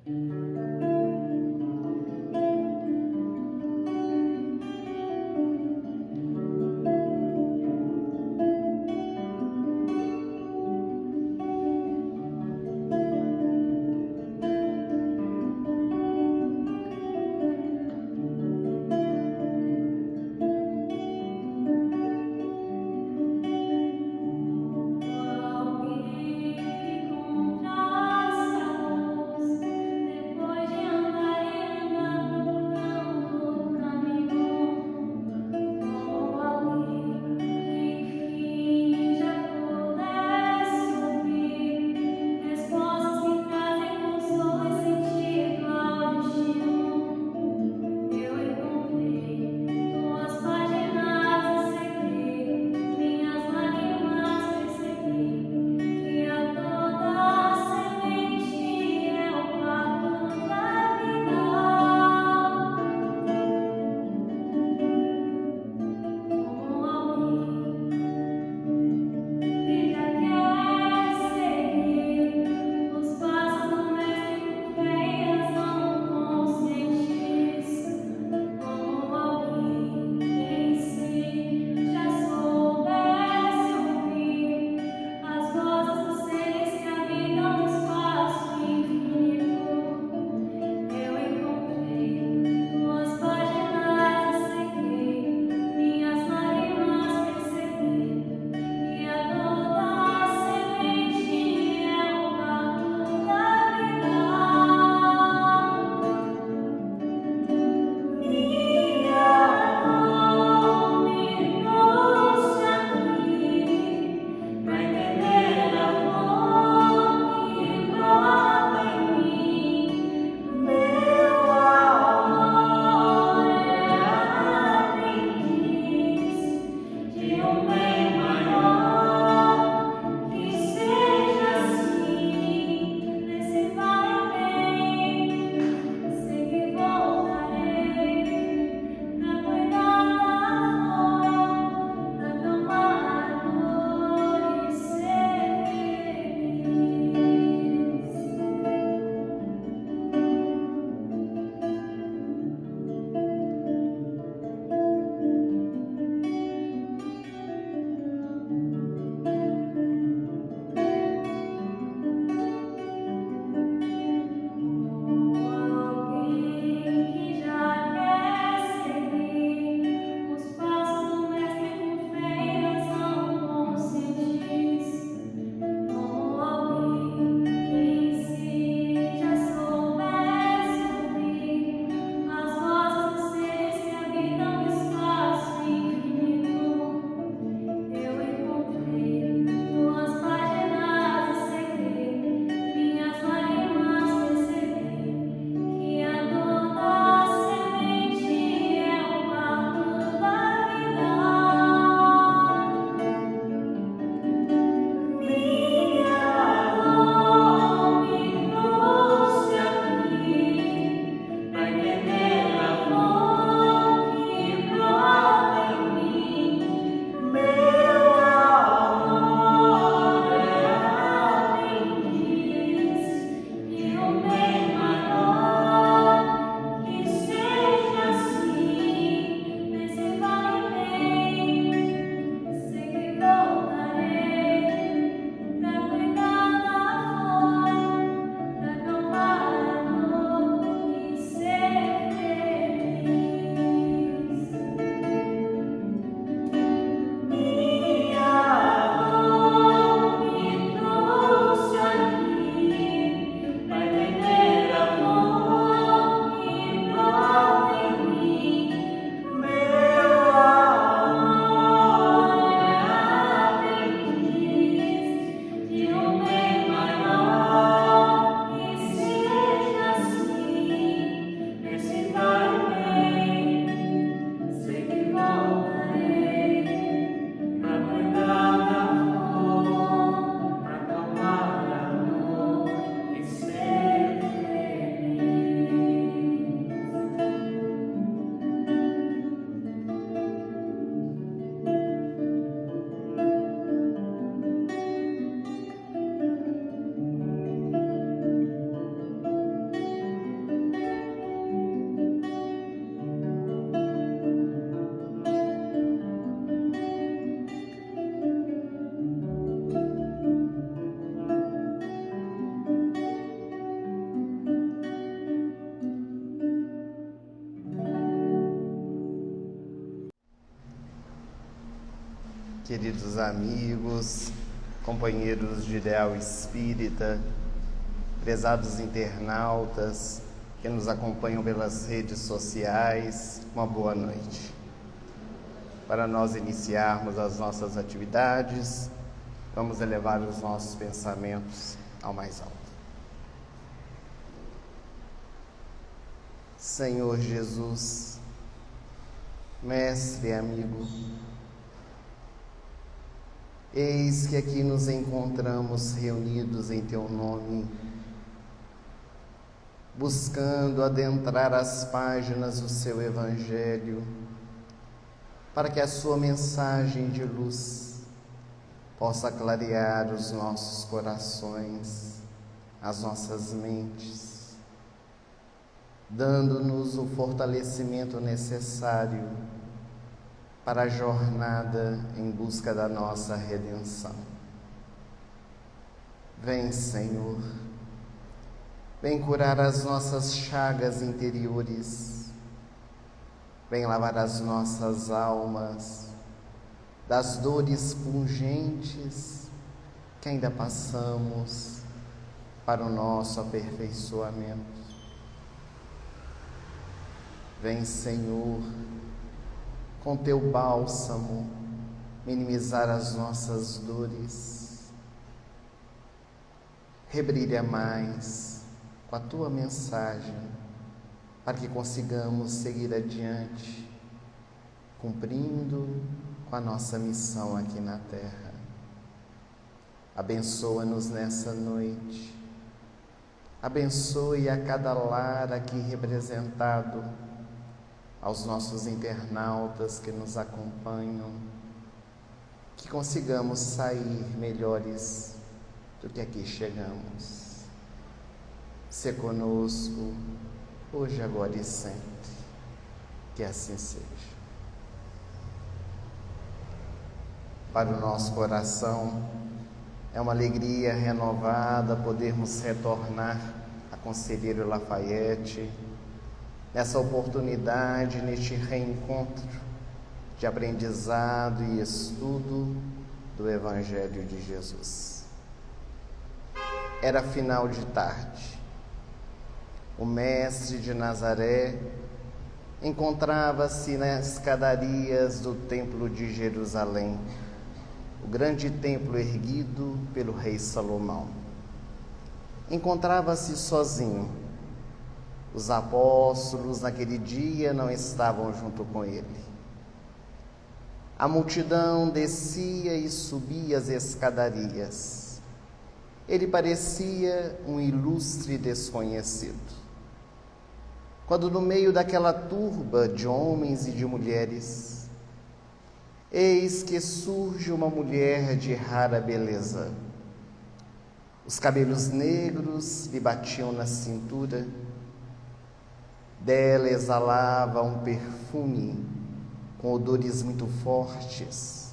Alguém que encontrasse a luz depois queridos amigos, companheiros de ideal espírita, prezados internautas que nos acompanham pelas redes sociais, uma boa noite. Para nós iniciarmos as nossas atividades, vamos elevar os nossos pensamentos ao mais alto. Senhor Jesus, Mestre e amigo, eis que aqui nos encontramos reunidos em Teu nome, buscando adentrar as páginas do Seu Evangelho, para que a Sua mensagem de luz possa clarear os nossos corações, as nossas mentes, dando-nos o fortalecimento necessário para a jornada em busca da nossa redenção. Vem, Senhor, vem curar as nossas chagas interiores, vem lavar as nossas almas das dores pungentes que ainda passamos para o nosso aperfeiçoamento. Vem, Senhor, com Teu bálsamo, minimizar as nossas dores. Rebrilha mais com a Tua mensagem, para que consigamos seguir adiante, cumprindo com a nossa missão aqui na Terra. Abençoa-nos nessa noite. Abençoe a cada lar aqui representado, aos nossos internautas que nos acompanham, que consigamos sair melhores do que aqui chegamos. Se conosco, hoje, agora e sempre, que assim seja. Para o nosso coração, é uma alegria renovada podermos retornar a Conselheiro Lafayette, nessa oportunidade, neste reencontro de aprendizado e estudo do Evangelho de Jesus. Era final de tarde. O mestre de Nazaré encontrava-se nas escadarias do Templo de Jerusalém, o grande templo erguido pelo rei Salomão. Encontrava-se sozinho. Os apóstolos naquele dia não estavam junto com ele. A multidão descia e subia as escadarias. Ele parecia um ilustre desconhecido. Quando no meio daquela turba de homens e de mulheres, eis que surge uma mulher de rara beleza. Os cabelos negros lhe batiam na cintura. Dela exalava um perfume com odores muito fortes.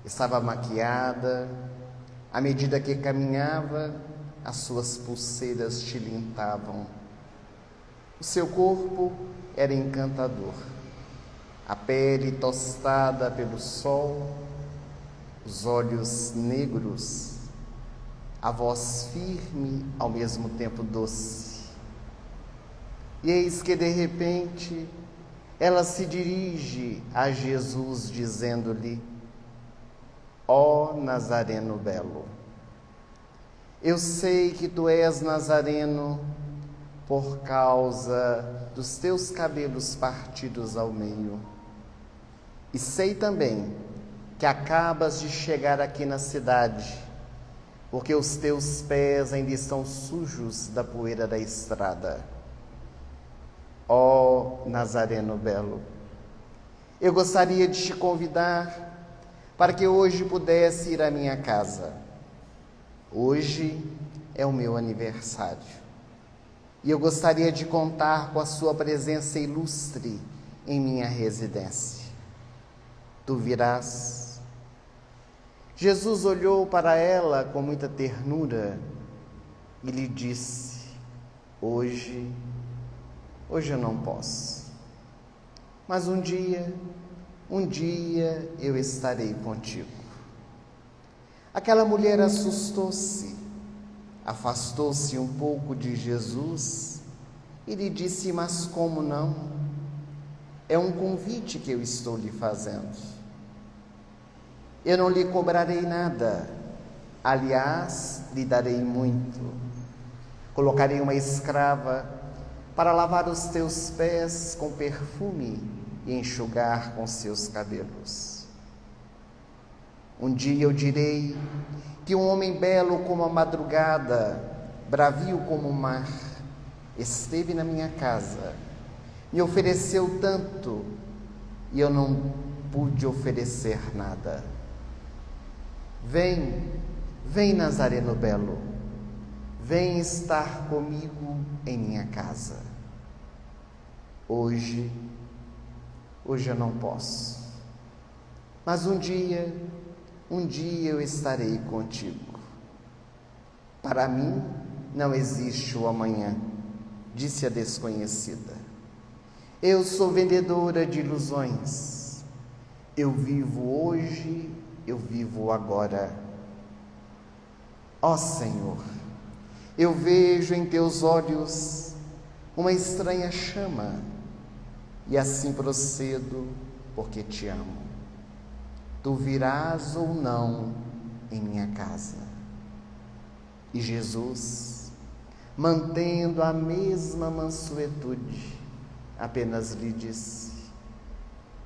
Estava maquiada. À medida que caminhava, as suas pulseiras tilintavam. O seu corpo era encantador. A pele tostada pelo sol, os olhos negros, a voz firme, ao mesmo tempo doce. E eis que, de repente, ela se dirige a Jesus, dizendo-lhe: Ó Nazareno belo, eu sei que tu és nazareno por causa dos teus cabelos partidos ao meio. E sei também que acabas de chegar aqui na cidade, porque os teus pés ainda estão sujos da poeira da estrada. Ó Nazareno belo, eu gostaria de te convidar para que hoje pudesse ir à minha casa. Hoje é o meu aniversário e eu gostaria de contar com a sua presença ilustre em minha residência. Tu virás? Jesus olhou para ela com muita ternura e lhe disse: Hoje eu não posso. Mas um um dia eu estarei contigo. Aquela mulher assustou-se, afastou-se um pouco de Jesus e lhe disse: mas como não? É um convite que eu estou lhe fazendo. Eu não lhe cobrarei nada, aliás, lhe darei muito. Colocarei uma escrava para lavar os teus pés com perfume e enxugar com seus cabelos. Um dia eu direi que um homem belo como a madrugada, bravio como o mar, esteve na minha casa, me ofereceu tanto e eu não pude oferecer nada. Vem Nazareno belo, vem estar comigo em minha casa. Hoje eu não posso, mas um dia eu estarei contigo. Para mim não existe o amanhã, disse a desconhecida. Eu sou vendedora de ilusões. Eu vivo hoje, eu vivo agora. Ó Senhor, eu vejo em teus olhos uma estranha chama e assim procedo porque te amo. Tu virás ou não em minha casa. E Jesus, mantendo a mesma mansuetude, apenas lhe disse: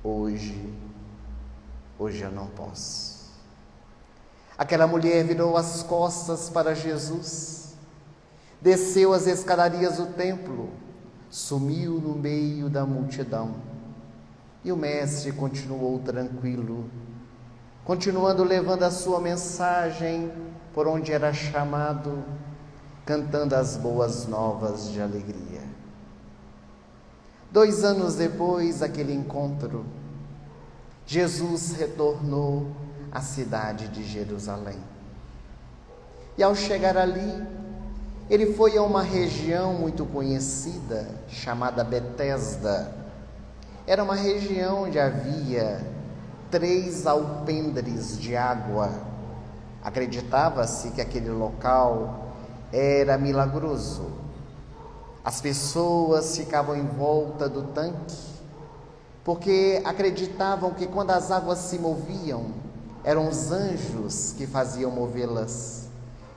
hoje eu não posso. Aquela mulher virou as costas para Jesus, desceu as escadarias do templo, sumiu no meio da multidão. E o mestre continuou tranquilo, continuando levando a sua mensagem por onde era chamado, cantando as boas novas de alegria. 2 anos depois daquele encontro, Jesus retornou à cidade de Jerusalém. E ao chegar ali, ele foi a uma região muito conhecida, chamada Betesda. Era uma região onde havia 3 alpendres de água. Acreditava-se que aquele local era milagroso. As pessoas ficavam em volta do tanque, porque acreditavam que quando as águas se moviam, eram os anjos que faziam movê-las,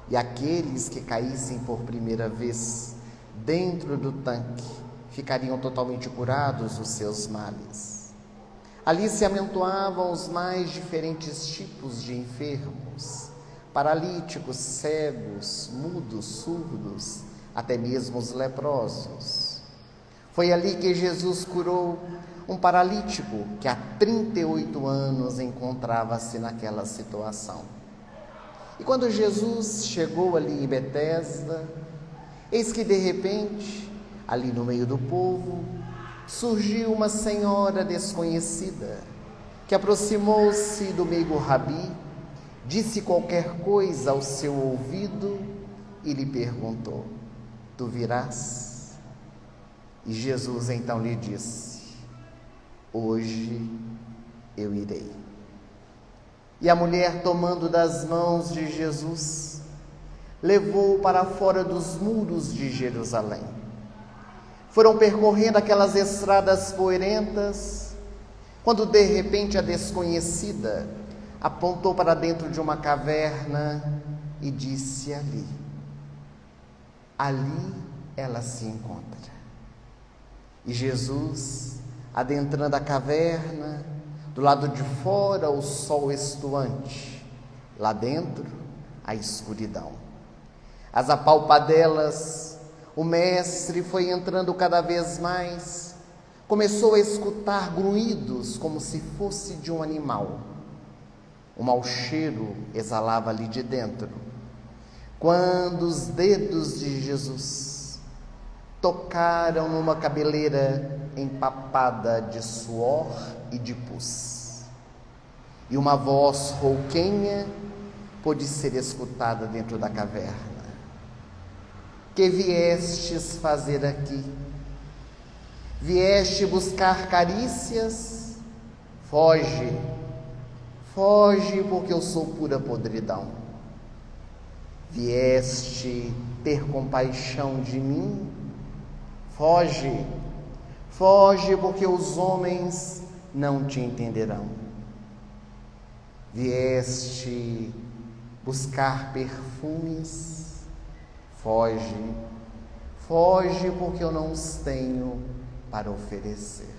e aqueles que caíssem por primeira vez dentro do tanque ficariam totalmente curados dos seus males. Ali se amontoavam os mais diferentes tipos de enfermos, paralíticos, cegos, mudos, surdos, até mesmo os leprosos. Foi ali que Jesus curou um paralítico que há 38 anos encontrava-se naquela situação. E quando Jesus chegou ali em Betesda, eis que de repente, ali no meio do povo, surgiu uma senhora desconhecida, que aproximou-se do meigo rabi, disse qualquer coisa ao seu ouvido e lhe perguntou: tu virás? E Jesus então lhe disse: hoje eu irei. E a mulher, tomando das mãos de Jesus, levou-o para fora dos muros de Jerusalém. Foram percorrendo aquelas estradas poeirentas, quando de repente a desconhecida apontou para dentro de uma caverna e disse: ali ela se encontra. E Jesus, adentrando a caverna, do lado de fora o sol estuante, lá dentro a escuridão. Às apalpadelas, o mestre foi entrando cada vez mais, começou a escutar grunhidos como se fosse de um animal. Um mau cheiro exalava ali de dentro, quando os dedos de Jesus tocaram numa cabeleira empapada de suor e de pus. E uma voz rouquenha pôde ser escutada dentro da caverna: que viestes fazer aqui? Vieste buscar carícias? Foge, foge, porque eu sou pura podridão. Vieste ter compaixão de mim? Foge, foge, porque os homens não te entenderão. Vieste buscar perfumes? Foge, foge, porque eu não os tenho para oferecer.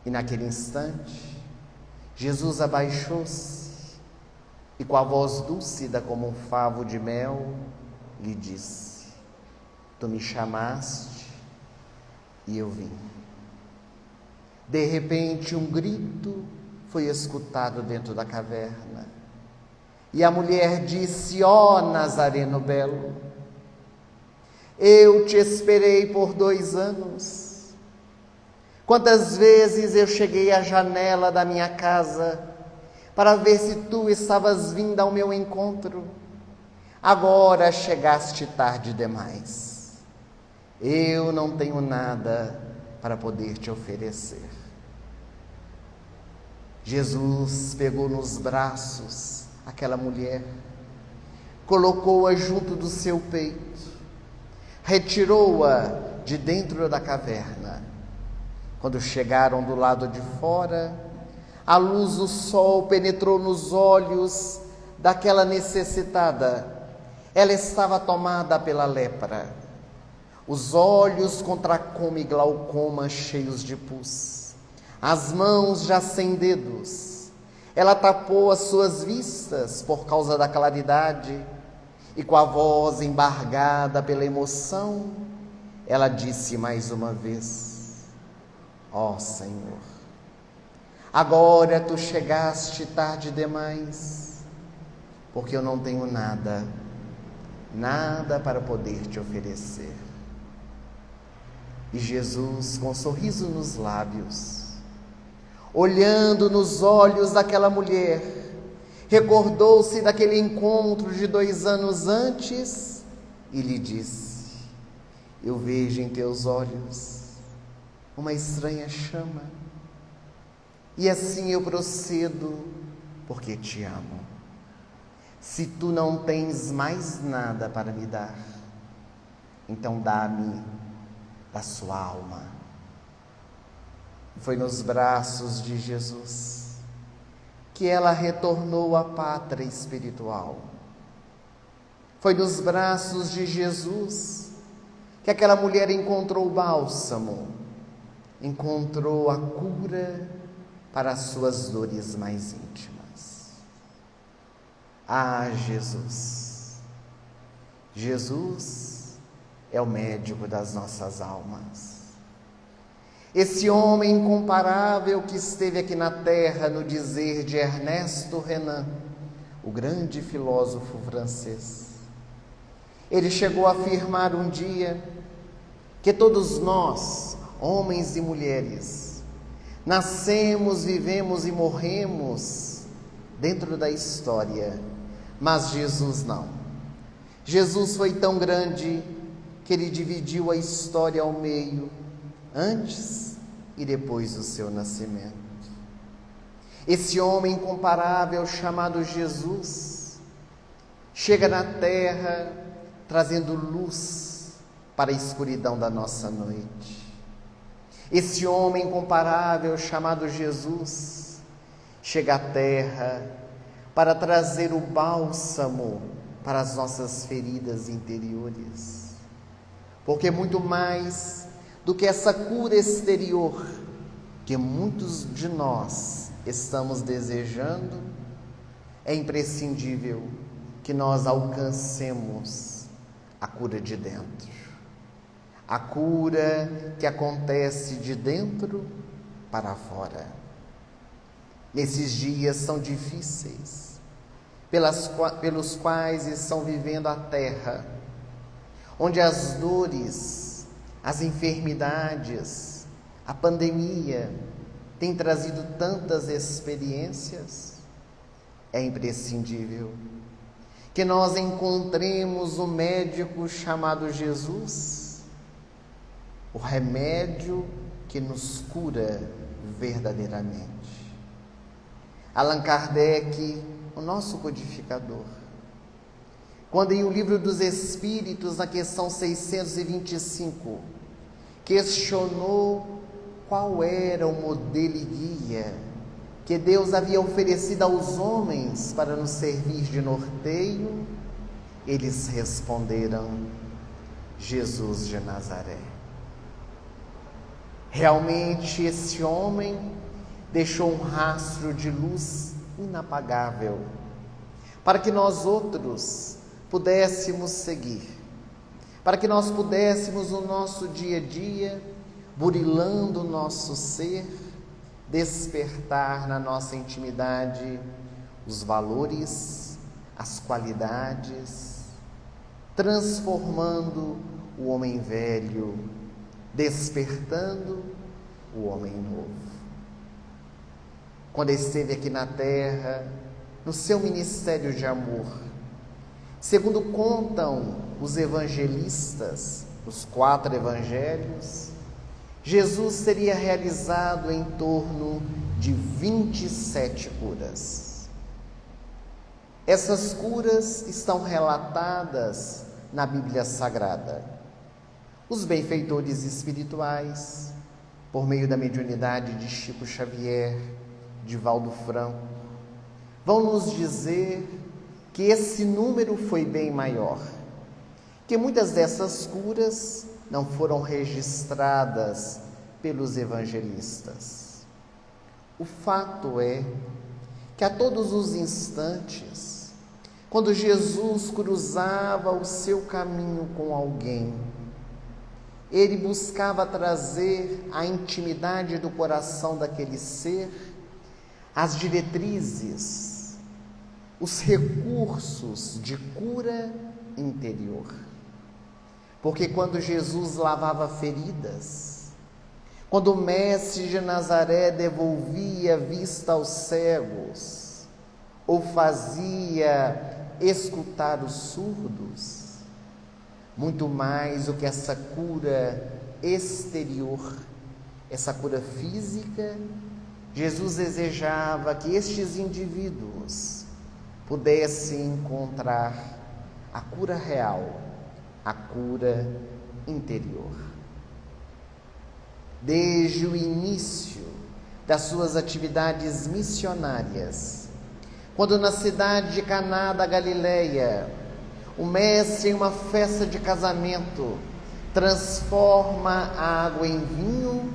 E naquele instante, Jesus abaixou-se e com a voz dúlcida como um favo de mel, lhe disse: tu me chamaste e eu vim. De repente, um grito foi escutado dentro da caverna. E a mulher disse: ó Nazareno belo, eu te esperei por 2 anos. Quantas vezes eu cheguei à janela da minha casa para ver se tu estavas vinda ao meu encontro. Agora chegaste tarde demais. Eu não tenho nada para poder te oferecer. Jesus pegou nos braços aquela mulher, colocou-a junto do seu peito, retirou-a de dentro da caverna. Quando chegaram do lado de fora, a luz do sol penetrou nos olhos daquela necessitada. Ela estava tomada pela lepra, os olhos com tracoma e glaucoma cheios de pus, as mãos já sem dedos. Ela tapou as suas vistas por causa da claridade e com a voz embargada pela emoção, ela disse mais uma vez: ó Senhor, agora tu chegaste tarde demais, porque eu não tenho nada para poder te oferecer. E Jesus, com um sorriso nos lábios, olhando nos olhos daquela mulher, recordou-se daquele encontro de 2 anos antes e lhe disse: eu vejo em teus olhos uma estranha chama, e assim eu procedo, porque te amo. Se tu não tens mais nada para me dar, então dá-me da sua alma. Foi nos braços de Jesus que ela retornou à pátria espiritual. Foi nos braços de Jesus que aquela mulher encontrou o bálsamo, encontrou a cura para as suas dores mais íntimas. Ah, Jesus! Jesus é o médico das nossas almas. Esse homem incomparável que esteve aqui na terra, no dizer de Ernesto Renan, o grande filósofo francês. Ele chegou a afirmar um dia que todos nós, homens e mulheres, nascemos, vivemos e morremos dentro da história, mas Jesus não. Jesus foi tão grande que ele dividiu a história ao meio, antes e depois do seu nascimento. Esse homem incomparável chamado Jesus chega na terra trazendo luz para a escuridão da nossa noite. Esse homem incomparável chamado Jesus chega à terra para trazer o bálsamo para as nossas feridas interiores. Porque muito mais do que essa cura exterior que muitos de nós estamos desejando, é imprescindível que nós alcancemos a cura de dentro. A cura que acontece de dentro para fora. Nesses dias são difíceis, pelos quais estão vivendo a terra, onde as dores, as enfermidades, a pandemia têm trazido tantas experiências, é imprescindível que nós encontremos o médico chamado Jesus, o remédio que nos cura verdadeiramente. Allan Kardec, o nosso codificador, quando em O Livro dos Espíritos, na questão 625, questionou qual era o modelo e guia que Deus havia oferecido aos homens para nos servir de norteio, eles responderam: Jesus de Nazaré. Realmente esse homem deixou um rastro de luz inapagável para que nós outros pudéssemos seguir, para que nós pudéssemos no nosso dia a dia, burilando o nosso ser, despertar na nossa intimidade os valores, as qualidades, transformando o homem velho, despertando o homem novo. Quando esteve aqui na terra, no seu ministério de amor, segundo contam os evangelistas, os 4 evangelhos, Jesus teria realizado em torno de 27 curas. Essas curas estão relatadas na Bíblia Sagrada. Os benfeitores espirituais, por meio da mediunidade de Chico Xavier, de Valdo Franco, vão nos dizer que esse número foi bem maior, que muitas dessas curas não foram registradas pelos evangelistas. O fato é que a todos os instantes, quando Jesus cruzava o seu caminho com alguém, ele buscava trazer à intimidade do coração daquele ser as diretrizes, os recursos de cura interior. Porque quando Jesus lavava feridas, quando o mestre de Nazaré devolvia a vista aos cegos, ou fazia escutar os surdos, muito mais do que essa cura exterior, essa cura física, Jesus desejava que estes indivíduos pudessem encontrar a cura real, a cura interior. Desde o início das suas atividades missionárias, quando na cidade de Caná da Galileia, o mestre, em uma festa de casamento, transforma a água em vinho,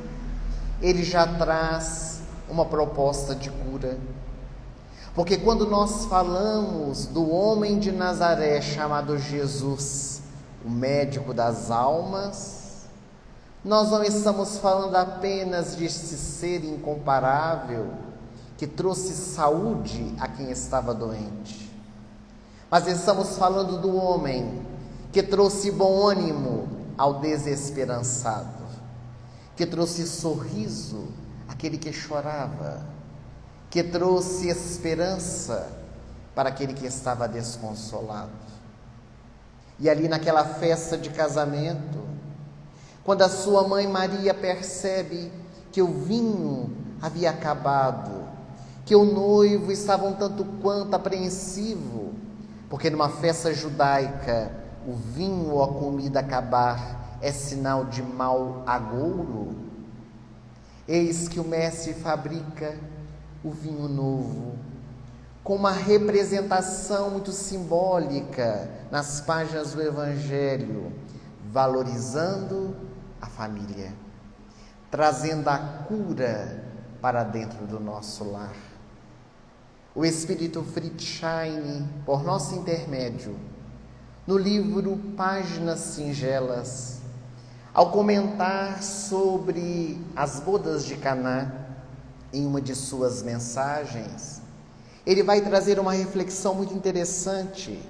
ele já traz uma proposta de cura. Porque quando nós falamos do homem de Nazaré chamado Jesus, o médico das almas, nós não estamos falando apenas deste ser incomparável que trouxe saúde a quem estava doente, mas estamos falando do homem que trouxe bom ânimo ao desesperançado, que trouxe sorriso àquele que chorava, que trouxe esperança para aquele que estava desconsolado. E ali naquela festa de casamento, quando a sua mãe Maria percebe que o vinho havia acabado, que o noivo estava um tanto quanto apreensivo, porque numa festa judaica o vinho ou a comida acabar é sinal de mau agouro, eis que o mestre fabrica o vinho novo, com uma representação muito simbólica nas páginas do Evangelho, valorizando a família, trazendo a cura para dentro do nosso lar. O Espírito Fritzschain, por nosso intermédio, no livro Páginas Singelas, ao comentar sobre as bodas de Caná, em uma de suas mensagens, ele vai trazer uma reflexão muito interessante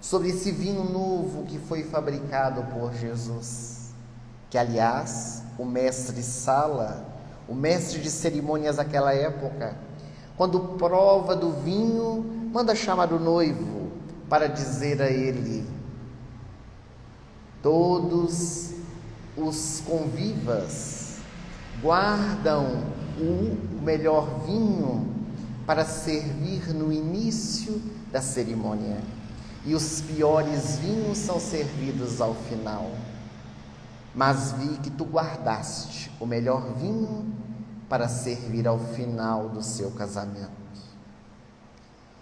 sobre esse vinho novo que foi fabricado por Jesus, que aliás, o mestre Sala, o mestre de cerimônias daquela época, quando prova do vinho, manda chamar o noivo para dizer a ele: todos os convivas guardam o melhor vinho para servir no início da cerimônia, e os piores vinhos são servidos ao final. Mas vi que tu guardaste o melhor vinho para servir ao final do seu casamento.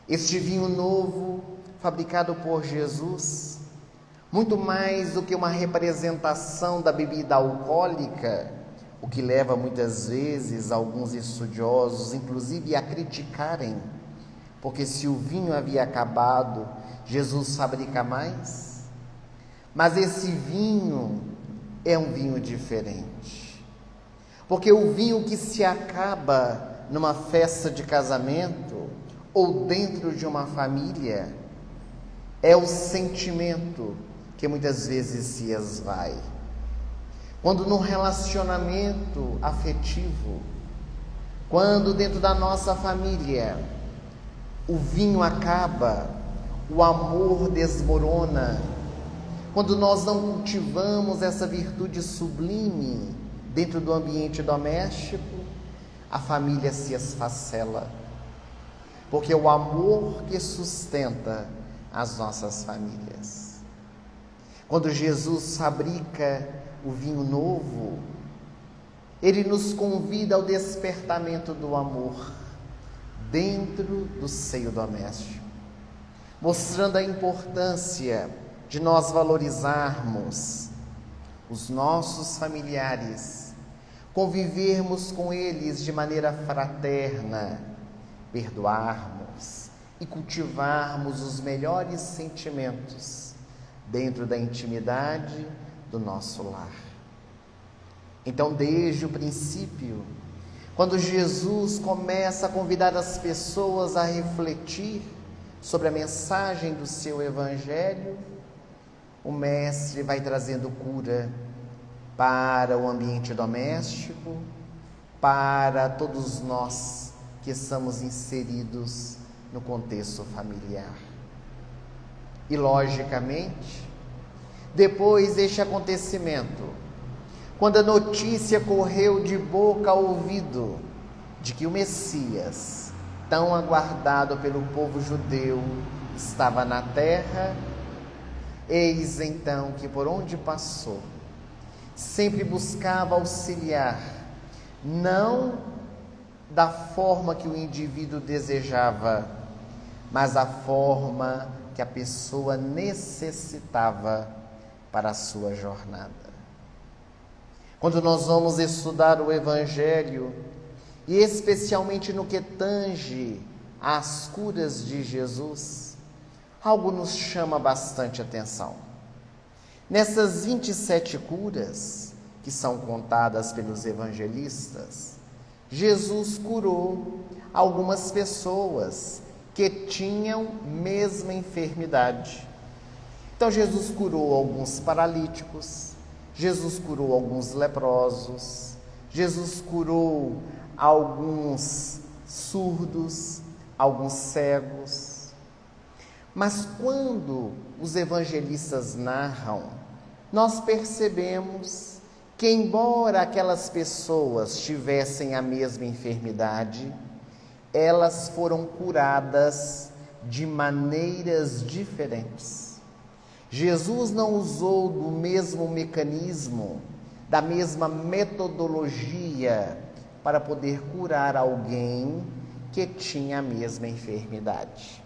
Este vinho novo, fabricado por Jesus, muito mais do que uma representação da bebida alcoólica, o que leva muitas vezes alguns estudiosos, inclusive, a criticarem, porque se o vinho havia acabado, Jesus fabrica mais. Mas esse vinho é um vinho diferente, porque o vinho que se acaba numa festa de casamento ou dentro de uma família é o sentimento que muitas vezes se esvai. Quando no relacionamento afetivo, quando dentro da nossa família o vinho acaba, o amor desmorona, quando nós não cultivamos essa virtude sublime dentro do ambiente doméstico, a família se esfacela, porque é o amor que sustenta as nossas famílias. Quando Jesus fabrica o vinho novo, ele nos convida ao despertamento do amor dentro do seio doméstico, mostrando a importância de nós valorizarmos os nossos familiares, convivermos com eles de maneira fraterna, perdoarmos e cultivarmos os melhores sentimentos dentro da intimidade do nosso lar. Então, desde o princípio, quando Jesus começa a convidar as pessoas a refletir sobre a mensagem do seu Evangelho, o Mestre vai trazendo cura para o ambiente doméstico, para todos nós que estamos inseridos no contexto familiar. E, logicamente, depois deste acontecimento, quando a notícia correu de boca a ouvido de que o Messias, tão aguardado pelo povo judeu, estava na terra, eis então que por onde passou, sempre buscava auxiliar, não da forma que o indivíduo desejava, mas da forma que a pessoa necessitava para a sua jornada. Quando nós vamos estudar o Evangelho, e especialmente no que tange às curas de Jesus, algo nos chama bastante atenção. Nessas 27 curas que são contadas pelos evangelistas, Jesus curou algumas pessoas que tinham mesma enfermidade. Então Jesus curou alguns paralíticos, Jesus curou alguns leprosos, Jesus curou alguns surdos, alguns cegos. Mas quando os evangelistas narram, nós percebemos que, embora aquelas pessoas tivessem a mesma enfermidade, elas foram curadas de maneiras diferentes. Jesus não usou do mesmo mecanismo, da mesma metodologia para poder curar alguém que tinha a mesma enfermidade.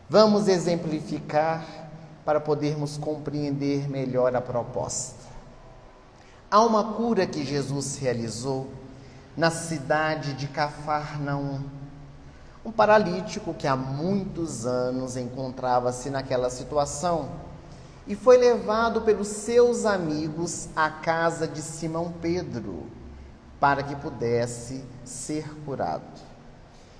Vamos exemplificar para podermos compreender melhor a proposta. Há uma cura que Jesus realizou na cidade de Cafarnaum. Um paralítico que há muitos anos encontrava-se naquela situação e foi levado pelos seus amigos à casa de Simão Pedro para que pudesse ser curado.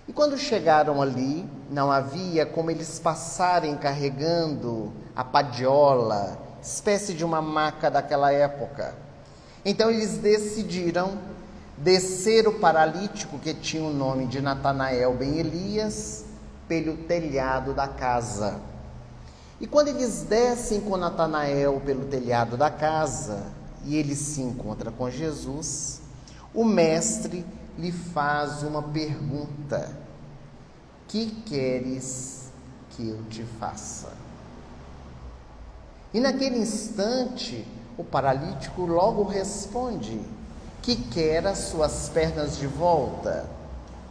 E quando chegaram ali, não havia como eles passarem carregando a padiola, espécie de uma maca daquela época. Então eles decidiram descer o paralítico, que tinha o nome de Natanael ben Elias, pelo telhado da casa. E quando eles descem com Natanael pelo telhado da casa, e ele se encontra com Jesus, o mestre lhe faz uma pergunta: que queres que eu te faça? E naquele instante, o paralítico logo responde que quer as suas pernas de volta.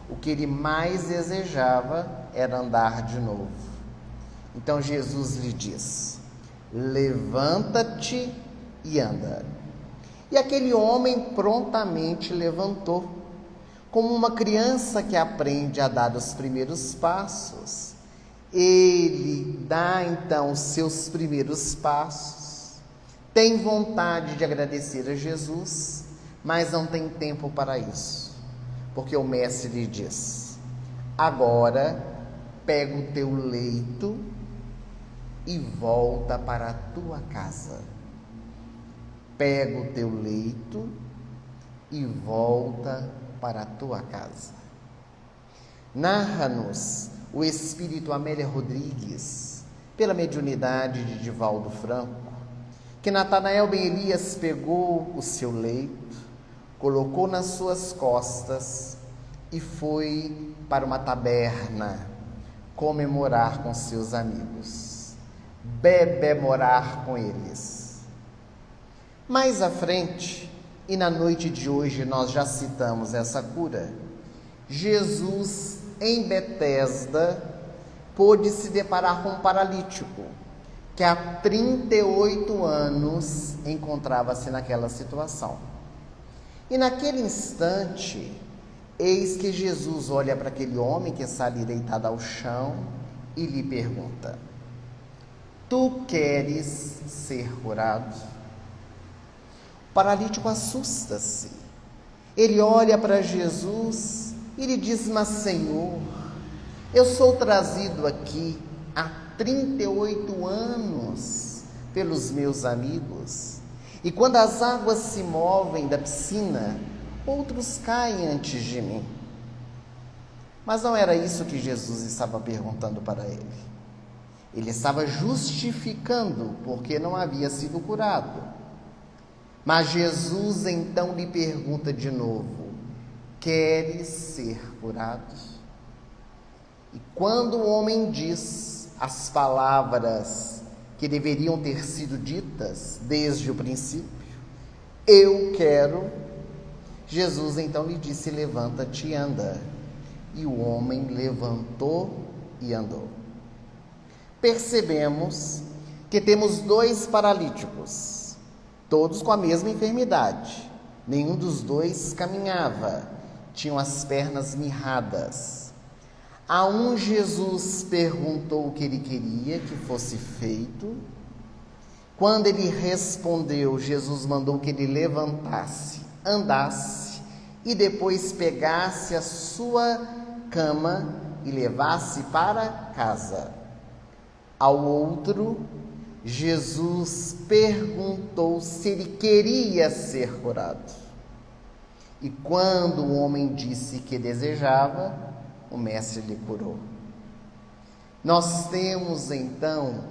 O que ele mais desejava era andar de novo. Então Jesus lhe diz: levanta-te e anda. E aquele homem prontamente levantou, como uma criança que aprende a dar os primeiros passos. Ele dá então os seus primeiros passos, tem vontade de agradecer a Jesus, mas não tem tempo para isso, porque o mestre lhe diz: agora pega o teu leito e volta para a tua casa. Pega o teu leito e volta para a tua casa. Narra-nos o espírito Amélia Rodrigues, pela mediunidade de Divaldo Franco, que Natanael Ben Elias pegou o seu leito, colocou nas suas costas e foi para uma taberna comemorar com seus amigos, bebemorar com eles. Mais à frente, e na noite de hoje nós já citamos essa cura, Jesus, em Betesda, pôde se deparar com um paralítico, que há 38 anos encontrava-se naquela situação. E naquele instante, eis que Jesus olha para aquele homem que está ali deitado ao chão e lhe pergunta: tu queres ser curado? O paralítico assusta-se. Ele olha para Jesus e lhe diz: mas Senhor, eu sou trazido aqui há 38 anos pelos meus amigos, e quando as águas se movem da piscina, outros caem antes de mim. Mas não era isso que Jesus estava perguntando para ele. Ele estava justificando porque não havia sido curado. Mas Jesus então lhe pergunta de novo: queres ser curado? E quando o homem diz as palavras que deveriam ter sido ditas desde o princípio, eu quero, Jesus então lhe disse: levanta-te e anda. E o homem levantou e andou. Percebemos que temos dois paralíticos, todos com a mesma enfermidade. Nenhum dos dois caminhava, tinham as pernas mirradas. A um Jesus perguntou o que ele queria que fosse feito. Quando ele respondeu, Jesus mandou que ele levantasse, andasse e depois pegasse a sua cama e levasse para casa. Ao outro, Jesus perguntou se ele queria ser curado. E quando o homem disse que desejava, o mestre lhe curou. Nós temos então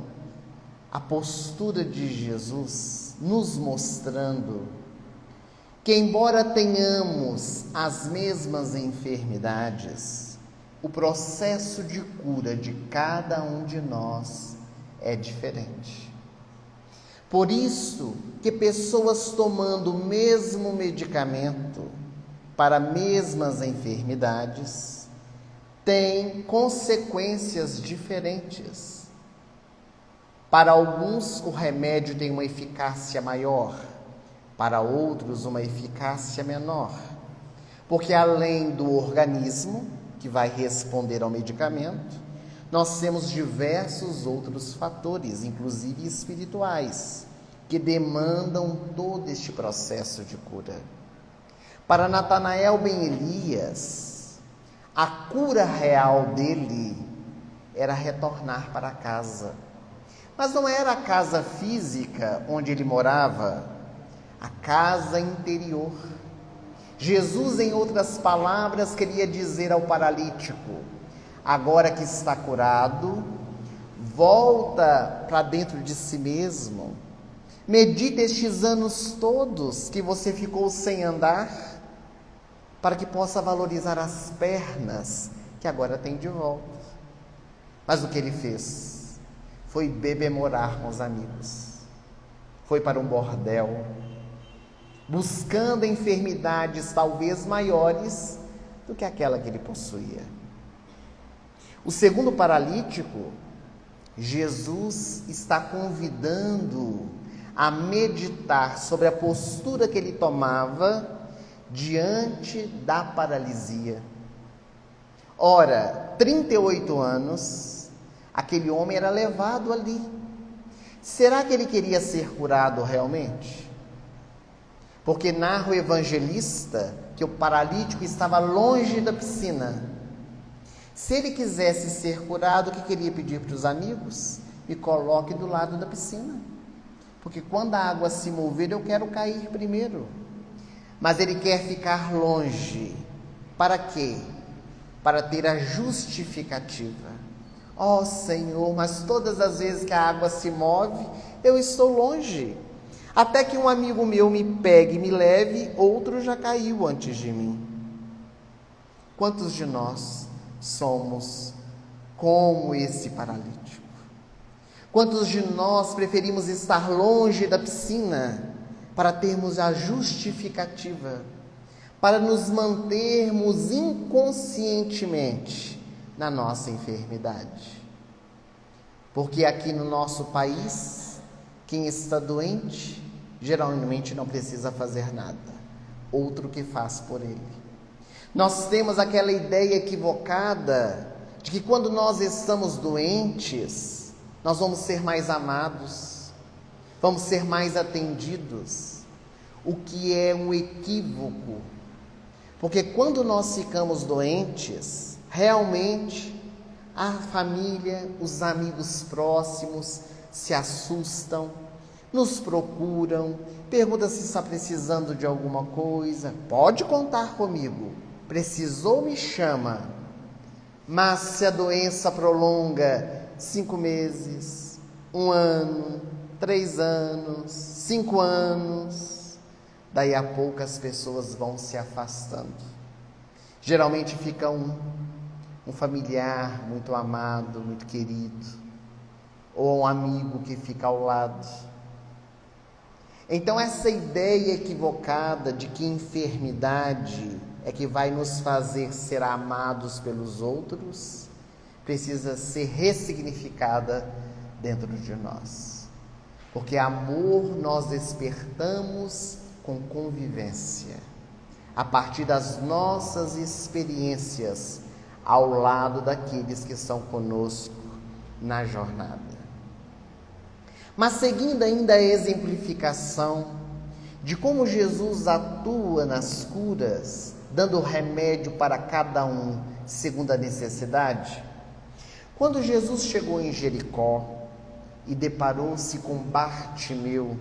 a postura de Jesus nos mostrando que, embora tenhamos as mesmas enfermidades, o processo de cura de cada um de nós é diferente. Por isso que pessoas tomando o mesmo medicamento para mesmas enfermidades têm consequências diferentes. Para alguns o remédio tem uma eficácia maior, para outros uma eficácia menor, porque além do organismo que vai responder ao medicamento, nós temos diversos outros fatores, inclusive espirituais, que demandam todo este processo de cura. Para Natanael Ben Elias, a cura real dele era retornar para casa. Mas não era a casa física onde ele morava, a casa interior. Jesus, em outras palavras, queria dizer ao paralítico: agora que está curado, volta para dentro de si mesmo, medita estes anos todos que você ficou sem andar, para que possa valorizar as pernas que agora tem de volta. Mas o que ele fez? Foi bebemorar com os amigos. Foi para um bordel, buscando enfermidades talvez maiores do que aquela que ele possuía. O segundo paralítico, Jesus está convidando a meditar sobre a postura que ele tomava diante da paralisia. Ora, 38 anos, aquele homem era levado ali. Será que ele queria ser curado realmente? Porque narra o evangelista que o paralítico estava longe da piscina. Se ele quisesse ser curado, o que queria pedir para os amigos? Me coloque do lado da piscina. Porque quando a água se mover, eu quero cair primeiro. Mas ele quer ficar longe. Para quê? Para ter a justificativa. Ó Senhor, mas todas as vezes que a água se move, eu estou longe. Até que um amigo meu me pegue e me leve, outro já caiu antes de mim. Quantos de nós somos como esse paralítico? Quantos de nós preferimos estar longe da piscina para termos a justificativa, para nos mantermos inconscientemente na nossa enfermidade? Porque aqui no nosso país, quem está doente geralmente não precisa fazer nada, outro que faz por ele. Nós temos aquela ideia equivocada de que quando nós estamos doentes, nós vamos ser mais amados, vamos ser mais atendidos, o que é um equívoco. Porque quando nós ficamos doentes, realmente a família, os amigos próximos se assustam, nos procuram, perguntam se está precisando de alguma coisa. Pode contar comigo, precisou, me chama. Mas se a doença prolonga 5 meses, 1 ano, 3 anos, 5 anos, daí a pouco as pessoas vão se afastando. Geralmente fica um familiar muito amado, muito querido, ou um amigo que fica ao lado. Então essa ideia equivocada de que enfermidade é que vai nos fazer ser amados pelos outros, precisa ser ressignificada dentro de nós. Porque amor nós despertamos com convivência, a partir das nossas experiências ao lado daqueles que estão conosco na jornada. Mas seguindo ainda a exemplificação de como Jesus atua nas curas, dando remédio para cada um segundo a necessidade, quando Jesus chegou em Jericó e deparou-se com Bartimeu,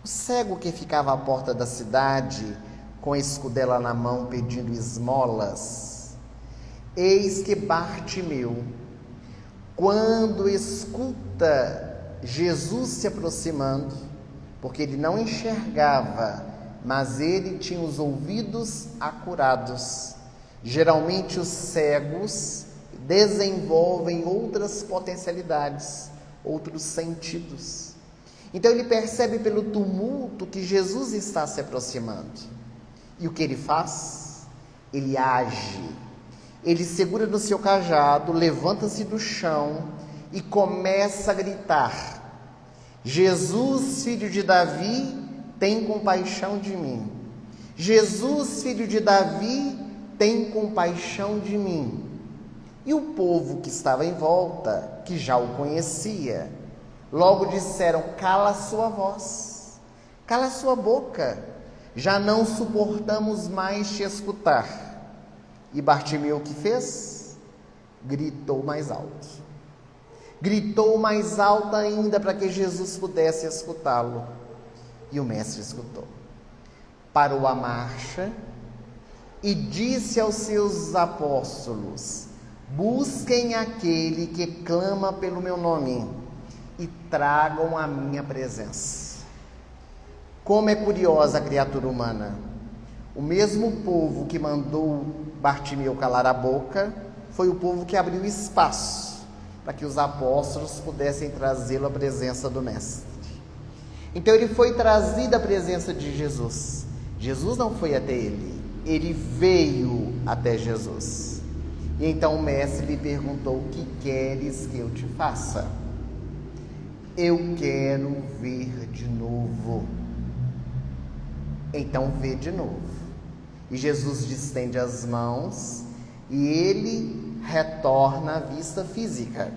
o cego que ficava à porta da cidade, com a escudela na mão pedindo esmolas, eis que Bartimeu, quando escuta Jesus se aproximando, porque ele não enxergava, mas ele tinha os ouvidos acurados. Geralmente os cegos desenvolvem outras potencialidades, outros sentidos. Então ele percebe pelo tumulto que Jesus está se aproximando. E o que ele faz? Ele age. Ele segura no seu cajado, levanta-se do chão e começa a gritar: Jesus, filho de Davi, tem compaixão de mim. Jesus, filho de Davi, tem compaixão de mim. E o povo que estava em volta, que já o conhecia, logo disseram: cala sua voz, cala sua boca, já não suportamos mais te escutar. E Bartimeu o que fez? Gritou mais alto. Gritou mais alto ainda para que Jesus pudesse escutá-lo. E o mestre escutou. Parou a marcha e disse aos seus apóstolos: busquem aquele que clama pelo meu nome e tragam a minha presença. Como é curiosa a criatura humana. O mesmo povo que mandou Bartimeu calar a boca foi o povo que abriu espaço para que os apóstolos pudessem trazê-lo à presença do Mestre. Então ele foi trazido à presença de Jesus. Jesus não foi até ele, ele veio até Jesus. E então o Mestre lhe perguntou: o que queres que eu te faça? Eu quero ver de novo. Então vê de novo. E Jesus distende as mãos e ele retorna à vista física.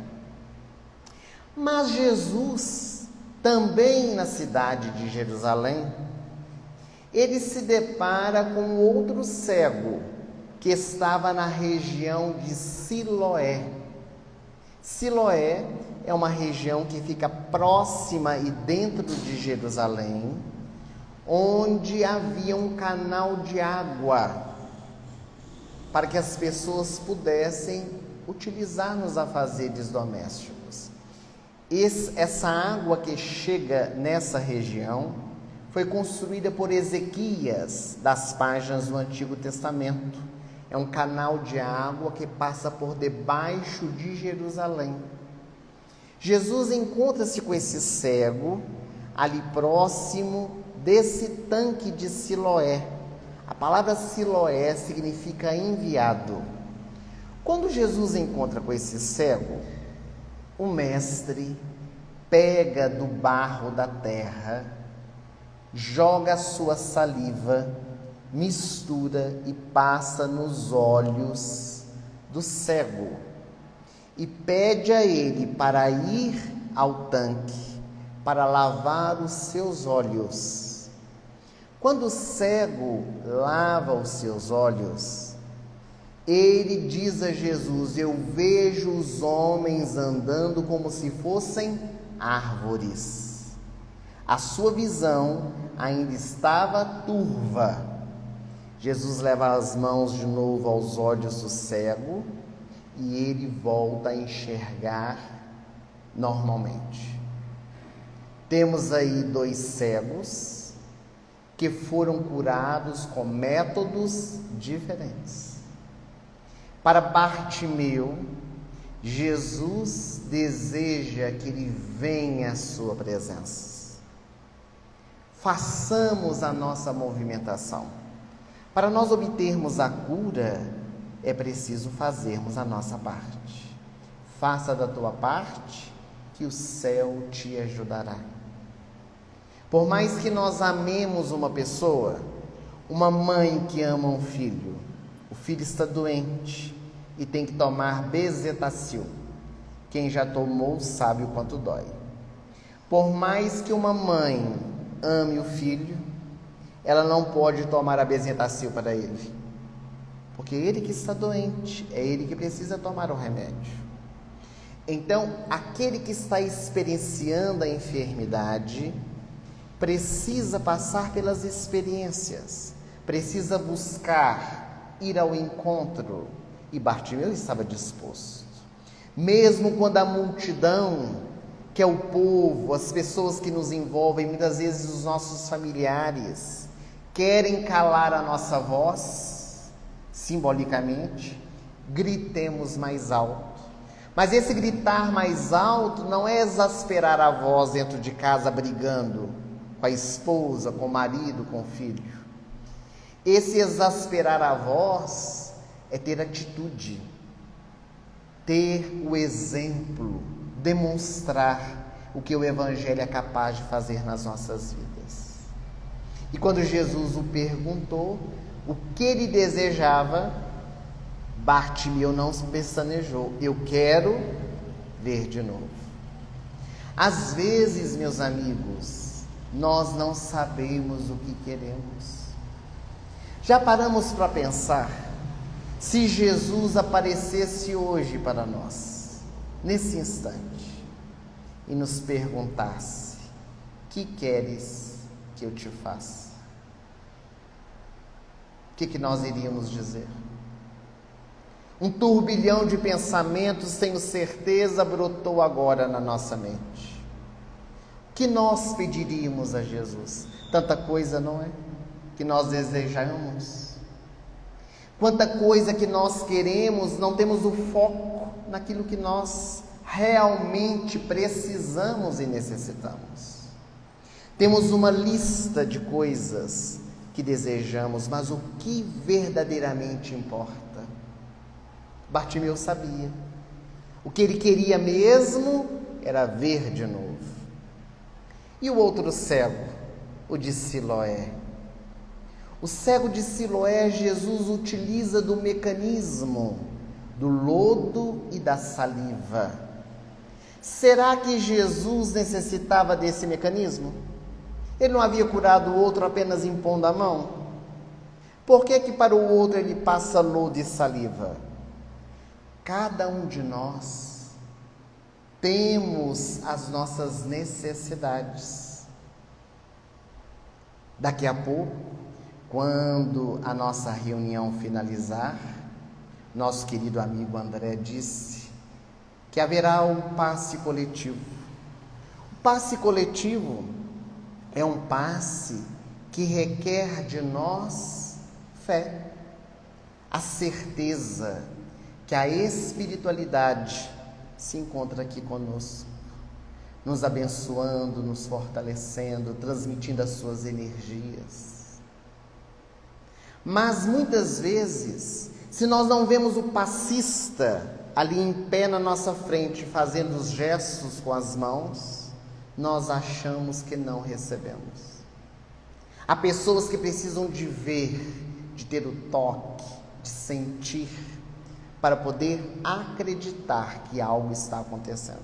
Mas Jesus, também na cidade de Jerusalém, ele se depara com outro cego que estava na região de Siloé. Siloé é uma região que fica próxima e dentro de Jerusalém, onde havia um canal de água para que as pessoas pudessem utilizar nos afazeres domésticos. Essa água que chega nessa região foi construída por Ezequias, das páginas do Antigo Testamento. É um canal de água que passa por debaixo de Jerusalém. Jesus encontra-se com esse cego ali próximo desse tanque de Siloé. A palavra Siloé significa enviado. Quando Jesus encontra com esse cego, o Mestre pega do barro da terra, joga a sua saliva, mistura e passa nos olhos do cego e pede a ele para ir ao tanque para lavar os seus olhos. Quando o cego lava os seus olhos, ele diz a Jesus: eu vejo os homens andando como se fossem árvores. A sua visão ainda estava turva. Jesus leva as mãos de novo aos olhos do cego e ele volta a enxergar normalmente. Temos aí 2 cegos que foram curados com métodos diferentes. Para Bartimeu, Jesus deseja que ele venha à sua presença. Façamos a nossa movimentação. Para nós obtermos a cura, é preciso fazermos a nossa parte. Faça da tua parte, que o céu te ajudará. Por mais que nós amemos uma pessoa, uma mãe que ama um filho, o filho está doente e tem que tomar bezetacil. Quem já tomou sabe o quanto dói. Por mais que uma mãe ame o filho, ela não pode tomar a bezetacil para ele, porque ele que está doente, é ele que precisa tomar o remédio. Então, aquele que está experienciando a enfermidade precisa passar pelas experiências, precisa buscar ir ao encontro, e Bartimeu estava disposto. Mesmo quando a multidão, que é o povo, as pessoas que nos envolvem, muitas vezes os nossos familiares, querem calar a nossa voz, simbolicamente, gritemos mais alto. Mas esse gritar mais alto não é exasperar a voz dentro de casa brigando com a esposa, com o marido, com o filho. Esse exasperar a voz é ter atitude, ter o exemplo, demonstrar o que o Evangelho é capaz de fazer nas nossas vidas. E quando Jesus o perguntou o que ele desejava, Bartimeu não se pestanejou: eu quero ver de novo. Às vezes, meus amigos, nós não sabemos o que queremos. Já paramos para pensar, se Jesus aparecesse hoje para nós, nesse instante, e nos perguntasse: que queres que eu te faça? O que nós iríamos dizer? Um turbilhão de pensamentos, tenho certeza, brotou agora na nossa mente. O que nós pediríamos a Jesus? Tanta coisa, não é? que nós desejamos. Quanta coisa que nós queremos, não temos o foco naquilo que nós realmente precisamos e necessitamos. Temos uma lista de coisas que desejamos, mas o que verdadeiramente importa? Bartimeu sabia. O que ele queria mesmo era ver de novo. E o outro cego, o de Siloé? O cego de Siloé, Jesus utiliza do mecanismo do lodo e da saliva. Será que Jesus necessitava desse mecanismo? Ele não havia curado o outro apenas impondo a mão? Por que que para o outro ele passa lodo e saliva? Cada um de nós temos as nossas necessidades. Daqui a pouco, quando a nossa reunião finalizar, nosso querido amigo André disse que haverá um passe coletivo. O passe coletivo é um passe que requer de nós fé, a certeza que a espiritualidade se encontra aqui conosco, nos abençoando, nos fortalecendo, transmitindo as suas energias. Mas muitas vezes, se nós não vemos o passista ali em pé na nossa frente, fazendo os gestos com as mãos, nós achamos que não recebemos. Há pessoas que precisam de ver, de ter o toque, de sentir, para poder acreditar que algo está acontecendo.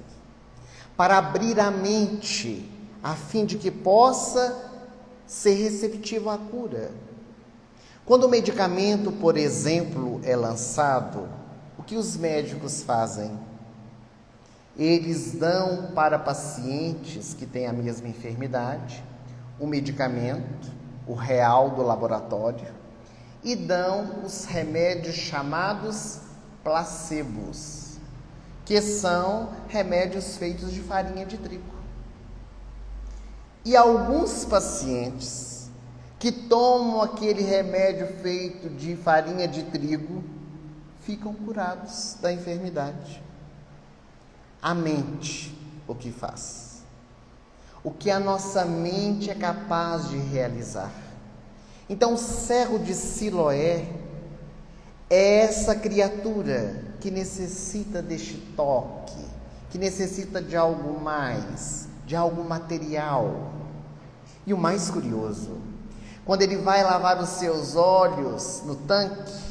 Para abrir a mente, a fim de que possa ser receptivo à cura. Quando o medicamento, por exemplo, é lançado, o que os médicos fazem? Eles dão para pacientes que têm a mesma enfermidade o medicamento, o real do laboratório, e dão os remédios chamados placebos, que são remédios feitos de farinha de trigo. E alguns pacientes que tomam aquele remédio feito de farinha de trigo ficam curados da enfermidade. A mente, o que faz? O que a nossa mente é capaz de realizar. Então, o cego de Siloé é essa criatura que necessita deste toque, que necessita de algo mais, de algo material. E o mais curioso, quando ele vai lavar os seus olhos no tanque,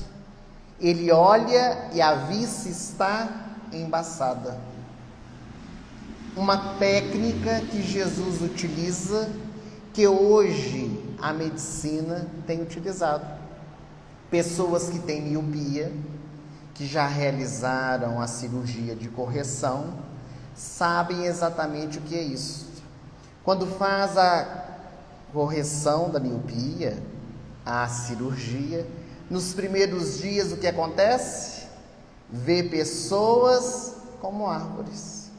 ele olha e a vista está embaçada. Uma técnica que Jesus utiliza, que hoje a medicina tem utilizado. Pessoas que têm miopia, que já realizaram a cirurgia de correção, sabem exatamente o que é isso. Quando faz a correção da miopia, a cirurgia, nos primeiros dias o que acontece? Vê pessoas como árvores.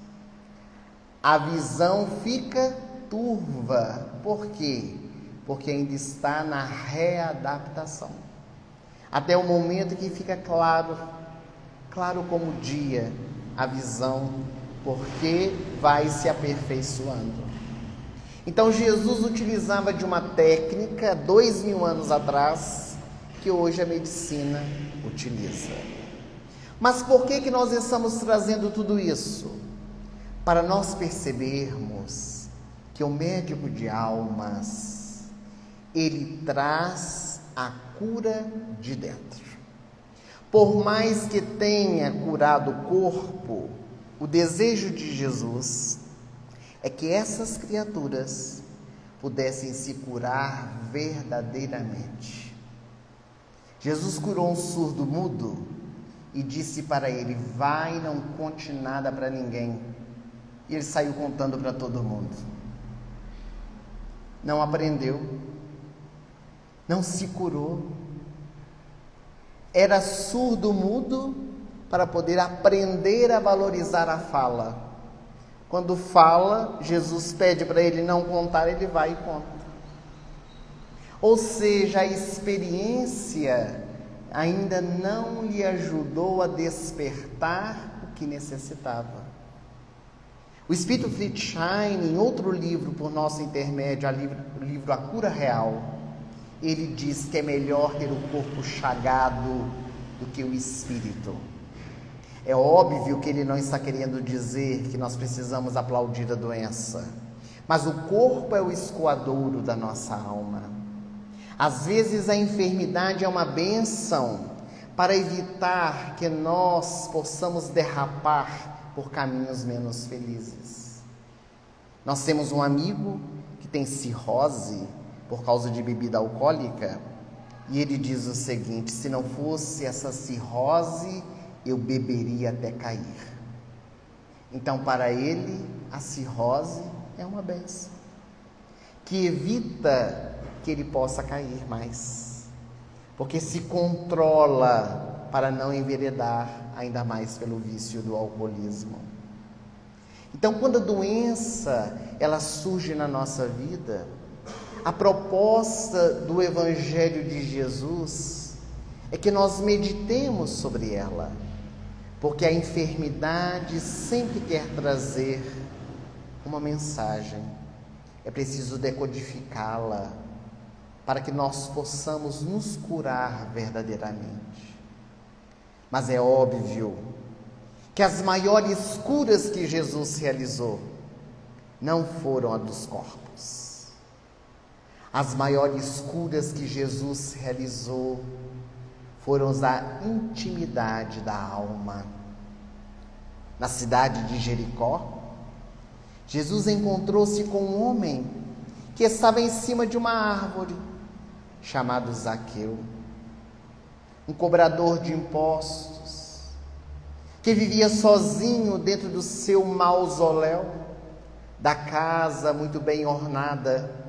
A visão fica turva. Por quê? Porque ainda está na readaptação. Até o momento que fica claro como o dia, a visão, porque vai se aperfeiçoando. Então Jesus utilizava de uma técnica 2000 anos atrás, que hoje a medicina utiliza. Mas por que nós estamos trazendo tudo isso? Para nós percebermos que o médico de almas, ele traz a cura de dentro. Por mais que tenha curado o corpo, o desejo de Jesus é que essas criaturas pudessem se curar verdadeiramente. Jesus curou um surdo mudo e disse para ele: vai, não conte nada para ninguém. E ele saiu contando para todo mundo. Não aprendeu, não se curou. Era surdo mudo para poder aprender a valorizar a fala. Quando fala, Jesus pede para ele não contar, ele vai e conta. Ou seja, a experiência ainda não lhe ajudou a despertar o que necessitava. O Espírito Friedschein, em outro livro por nosso intermédio, o livro A Cura Real, ele diz que é melhor ter o corpo chagado do que o espírito. É óbvio que ele não está querendo dizer que nós precisamos aplaudir a doença, mas o corpo é o escoadouro da nossa alma. Às vezes a enfermidade é uma bênção para evitar que nós possamos derrapar por caminhos menos felizes. Nós temos um amigo que tem cirrose por causa de bebida alcoólica, e ele diz o seguinte: se não fosse essa cirrose, eu beberia até cair. Então, para ele, a cirrose é uma bênção, que evita que ele possa cair mais, porque se controla para não enveredar ainda mais pelo vício do alcoolismo. Então, quando a doença ela surge na nossa vida, a proposta do Evangelho de Jesus é que nós meditemos sobre ela, porque a enfermidade sempre quer trazer uma mensagem. É preciso decodificá-la para que nós possamos nos curar verdadeiramente. Mas é óbvio que as maiores curas que Jesus realizou não foram a dos corpos. As maiores curas que Jesus realizou foram as da intimidade da alma. Na cidade de Jericó, Jesus encontrou-se com um homem que estava em cima de uma árvore, chamado Zaqueu, um cobrador de impostos, que vivia sozinho dentro do seu mausoléu, da casa muito bem ornada,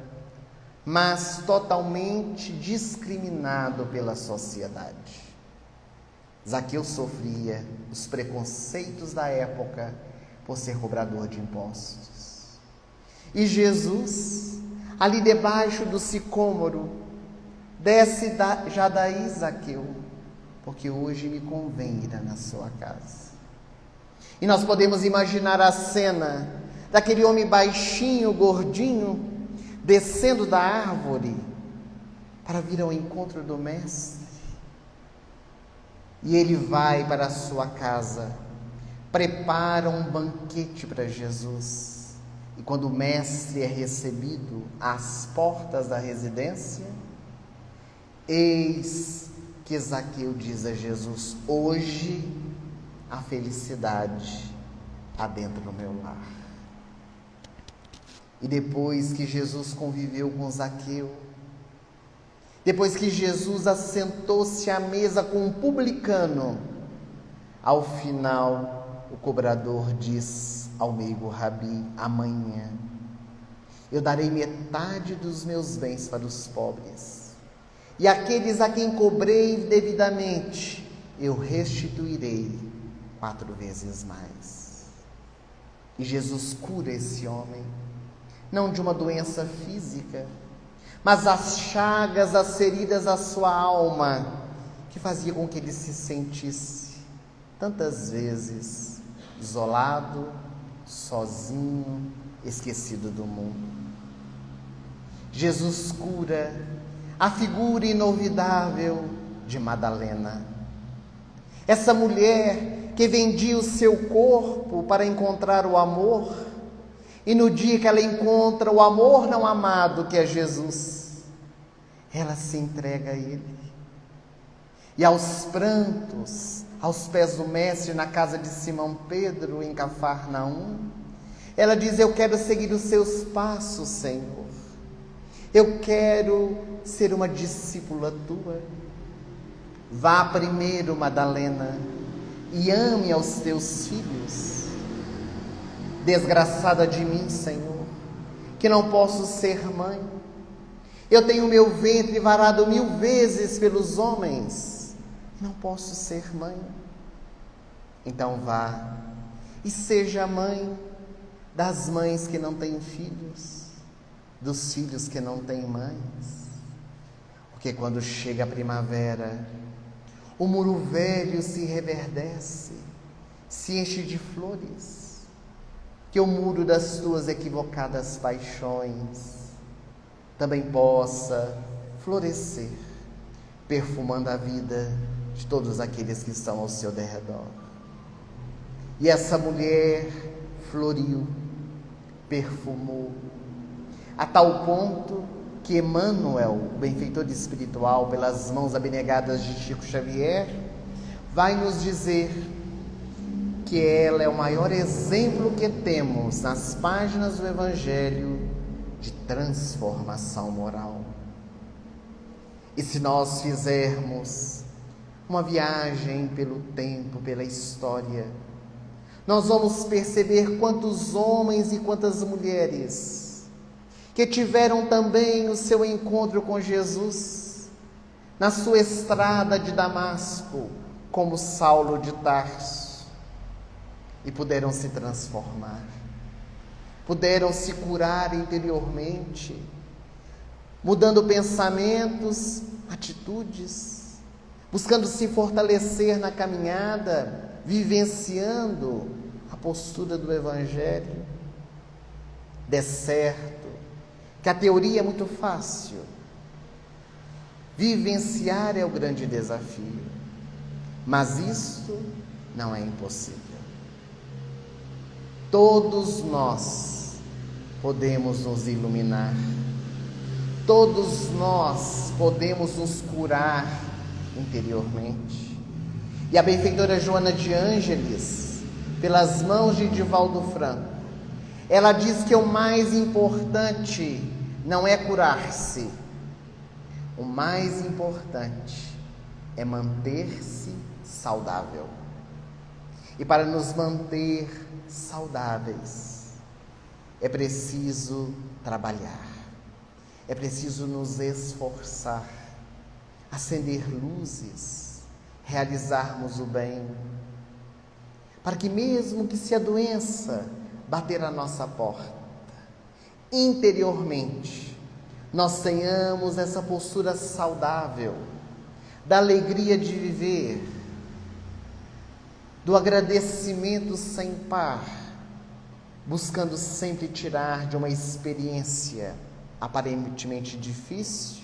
mas totalmente discriminado pela sociedade. Zaqueu sofria os preconceitos da época por ser cobrador de impostos. E Jesus, ali debaixo do sicômoro, desce já daí, Zaqueu, porque hoje me convém ir na sua casa. E nós podemos imaginar a cena daquele homem baixinho, gordinho, descendo da árvore para vir ao encontro do Mestre. E ele vai para a sua casa, prepara um banquete para Jesus. E quando o Mestre é recebido às portas da residência, eis que Zaqueu diz a Jesus: hoje a felicidade há dentro do meu lar. E depois que Jesus conviveu com Zaqueu, depois que Jesus assentou-se à mesa com um publicano, ao final o cobrador diz ao meigo Rabi: amanhã eu darei metade dos meus bens para os pobres, e aqueles a quem cobrei devidamente eu restituirei 4 vezes mais. E Jesus cura esse homem, não de uma doença física, mas as chagas, as feridas da sua alma, que fazia com que ele se sentisse tantas vezes isolado, sozinho, esquecido do mundo. Jesus cura a figura inolvidável de Madalena, essa mulher que vendia o seu corpo para encontrar o amor. E no dia que ela encontra o amor não amado, que é Jesus, ela se entrega a Ele. E aos prantos, aos pés do Mestre, na casa de Simão Pedro, em Cafarnaum, ela diz: eu quero seguir os seus passos, Senhor. Eu quero ser uma discípula tua. Vá primeiro, Madalena, e ame aos teus filhos. Desgraçada de mim, Senhor, que não posso ser mãe. Eu tenho meu ventre varado 1000 vezes pelos homens, não posso ser mãe. Então vá e seja mãe das mães que não têm filhos, dos filhos que não têm mães. Porque quando chega a primavera, o muro velho se reverdece, se enche de flores. Que o muro das tuas equivocadas paixões também possa florescer, perfumando a vida de todos aqueles que estão ao seu derredor. E essa mulher floriu, perfumou, a tal ponto que Emmanuel, o benfeitor espiritual, pelas mãos abnegadas de Chico Xavier, vai nos dizer que ela é o maior exemplo que temos nas páginas do Evangelho de transformação moral. E se nós fizermos uma viagem pelo tempo, pela história, nós vamos perceber quantos homens e quantas mulheres que tiveram também o seu encontro com Jesus na sua estrada de Damasco, como Saulo de Tarso, e puderam se transformar, puderam se curar interiormente, mudando pensamentos, atitudes, buscando se fortalecer na caminhada, vivenciando a postura do Evangelho. De certo que a teoria é muito fácil, vivenciar é o grande desafio, mas isso não é impossível. Todos nós podemos nos iluminar, todos nós podemos nos curar interiormente. E a benfeitora Joana de Ângeles, pelas mãos de Divaldo Franco, ela diz que o mais importante não é curar-se, o mais importante é manter-se saudável. E para nos manter saudáveis, é preciso trabalhar, é preciso nos esforçar, acender luzes, realizarmos o bem, para que mesmo que se a doença bater a nossa porta, interiormente, nós tenhamos essa postura saudável, da alegria de viver, do agradecimento sem par, buscando sempre tirar de uma experiência aparentemente difícil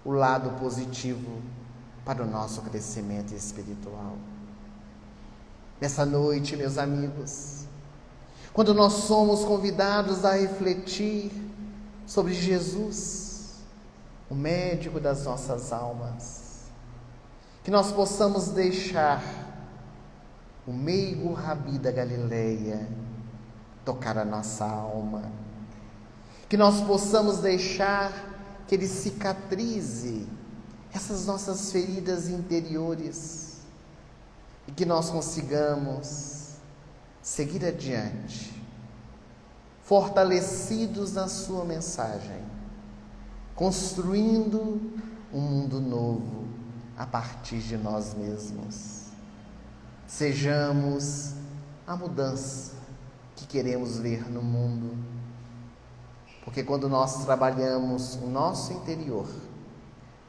o lado positivo para o nosso crescimento espiritual. Nessa noite, meus amigos, quando nós somos convidados a refletir sobre Jesus, o médico das nossas almas, que nós possamos deixar o meigo Rabi da Galileia tocar a nossa alma, que nós possamos deixar que ele cicatrize essas nossas feridas interiores e que nós consigamos seguir adiante, fortalecidos na sua mensagem, construindo um mundo novo a partir de nós mesmos. Sejamos a mudança que queremos ver no mundo, porque quando nós trabalhamos o nosso interior,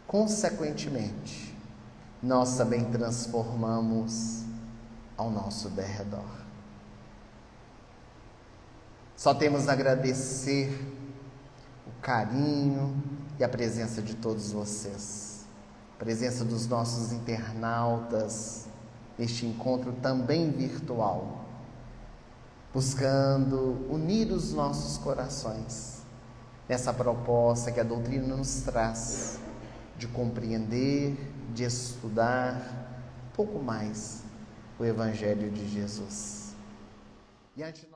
consequentemente, nós também transformamos ao nosso derredor. Só temos a agradecer o carinho e a presença de todos vocês, a presença dos nossos internautas neste encontro também virtual, buscando unir os nossos corações nessa proposta que a doutrina nos traz de compreender, de estudar um pouco mais o Evangelho de Jesus. E antes